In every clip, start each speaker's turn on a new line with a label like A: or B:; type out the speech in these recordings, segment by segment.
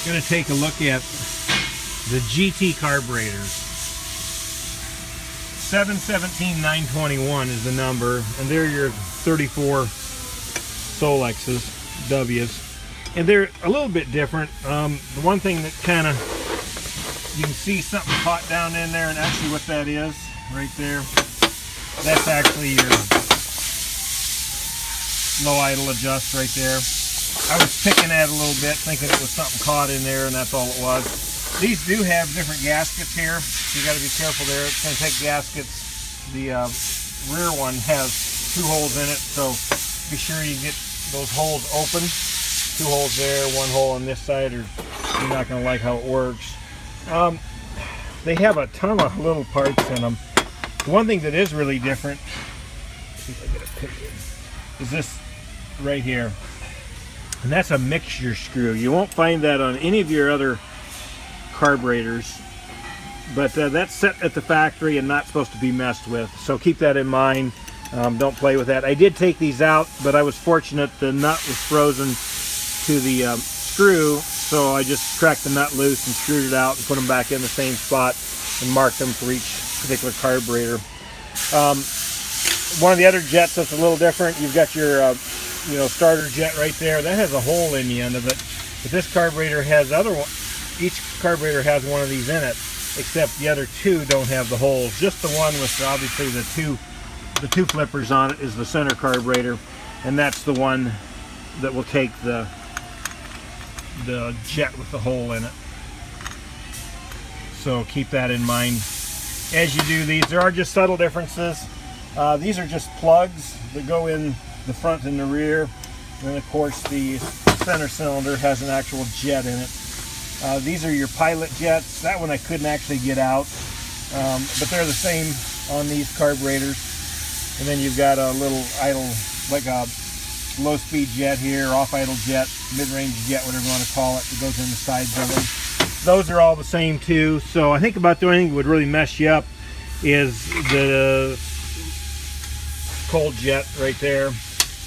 A: Going to take a look at the GT carburetors. 717921 is the number, and they're your 34 Solexes, W's, and they're a little bit different. The one thing that kind of, you can see something caught down in there, and actually what that is right there, that's actually your low idle adjust right there. I was picking at it a little bit, thinking it was something caught in there, and that's all it was. These do have different gaskets here, so you got to be careful there. It's going to take gaskets. The rear one has 2 holes in it, so be sure you get those holes open. 2 holes there, 1 hole on this side, or you're not going to like how it works. They have a ton of little parts in them. The one thing that is really different, let's see if I get a picture, is this right here. And that's a mixture screw. You won't find that on any of your other carburetors, but that's set at the factory and not supposed to be messed with. So keep that in mind. Don't play with that. I did take these out, but I was fortunate the nut was frozen to the screw, so I just cracked the nut loose and screwed it out and put them back in the same spot and marked them for each particular carburetor. One of the other jets that's a little different, you've got your starter jet right there. That has a hole in the end of it. But this carburetor has each carburetor has one of these in it, except the other 2 don't have the holes. Just the one with obviously the two flippers on it is the center carburetor, and that's the one that will take the jet with the hole in it. So keep that in mind as you do these. There are just subtle differences. These are just plugs that go in the front and the rear, and of course the center cylinder has an actual jet in it. These are your pilot jets. That one I couldn't actually get out, but they're the same on these carburetors. And then you've got a little idle, like a low speed jet here, off idle jet, mid-range jet, whatever you want to call it, that goes in the sides of them. Those are all the same too. So I think about the only thing that would really mess you up is the cold jet right there.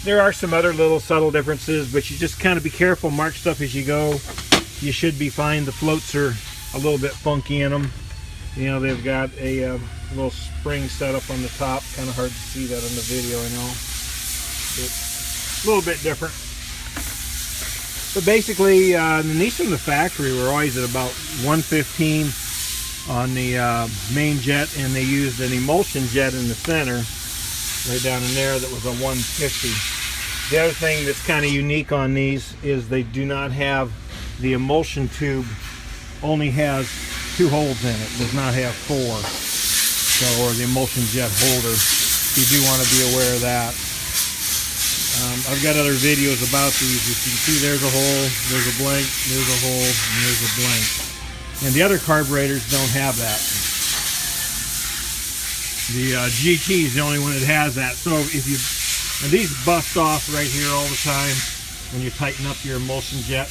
A: There are some other little subtle differences, but you just kind of be careful, mark stuff as you go. You should be fine. The floats are a little bit funky in them. You know, they've got a little spring set up on the top. Kind of hard to see that on the video, I know. It's a little bit different. But basically, these from the factory were always at about 115 on the main jet, and they used an emulsion jet in the center, right down in there, that was a 150. The other thing that's kind of unique on these is they do not have the emulsion tube, only has 2 holes in it, does not have 4. So, or the emulsion jet holder. You do want to be aware of that. I've got other videos about these. As you can see, there's a hole, there's a blank, there's a hole, and there's a blank. And the other carburetors don't have that. The GT is the only one that has that. So if you, and these bust off right here all the time when you tighten up your emulsion jet.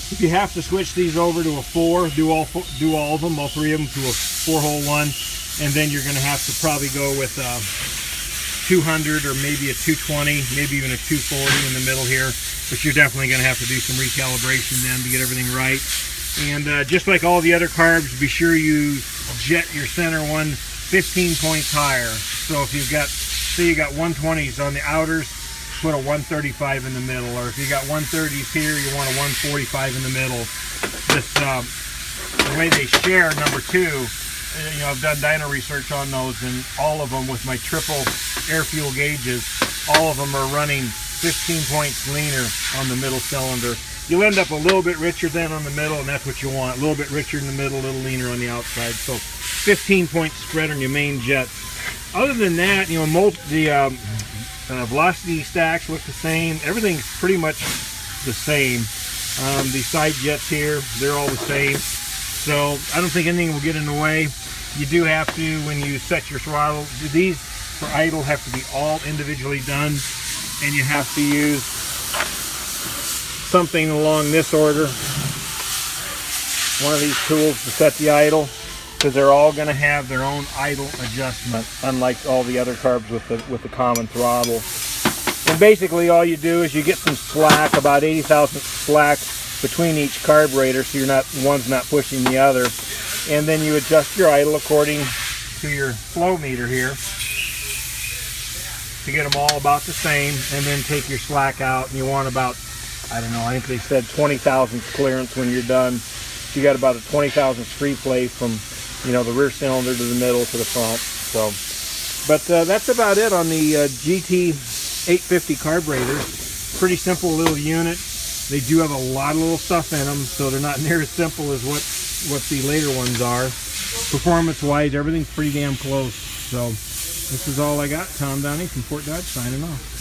A: If you have to switch these over to a 4, do all of them, all 3 of them, to a 4-hole one, and then you're going to have to probably go with 200 or maybe a 220, maybe even a 240 in the middle here. But you're definitely going to have to do some recalibration then to get everything right. And just like all the other carbs, be sure you jet your center one 15 points higher. So if you've got, say you got 120s on the outers, put a 135 in the middle, or if you got 130s here, you want a 145 in the middle. This the way they share, number 2, you know, I've done dyno research on those, and all of them with my triple air fuel gauges, all of them are running 15 points leaner on the middle cylinder. You'll end up a little bit richer than on the middle, and that's what you want. A little bit richer in the middle, a little leaner on the outside. So 15 point spread on your main jet. Other than that, you know, the velocity stacks look the same. Everything's pretty much the same. The side jets here, they're all the same. So I don't think anything will get in the way. You do have to, when you set your throttle, these for idle have to be all individually done, and you have to use something along this order, one of these tools to set the idle, because they're all going to have their own idle adjustment, unlike all the other carbs with the common throttle. And basically all you do is you get some slack, about 80 thousandths slack between each carburetor, so you're not, one's not pushing the other. And then you adjust your idle according to your flow meter here to get them all about the same, and then take your slack out, and you want about, I don't know, I think they said 20 thousandths clearance when you're done. So you got about a 20 thousandths free play from, you know, the rear cylinder to the middle to the front. So, but that's about it on the GT 850 carburetor. Pretty simple little unit. They do have a lot of little stuff in them, so they're not near as simple as what the later ones are. Performance-wise, everything's pretty damn close. So this is all I got. Tom Downey from Fort Dodge signing off.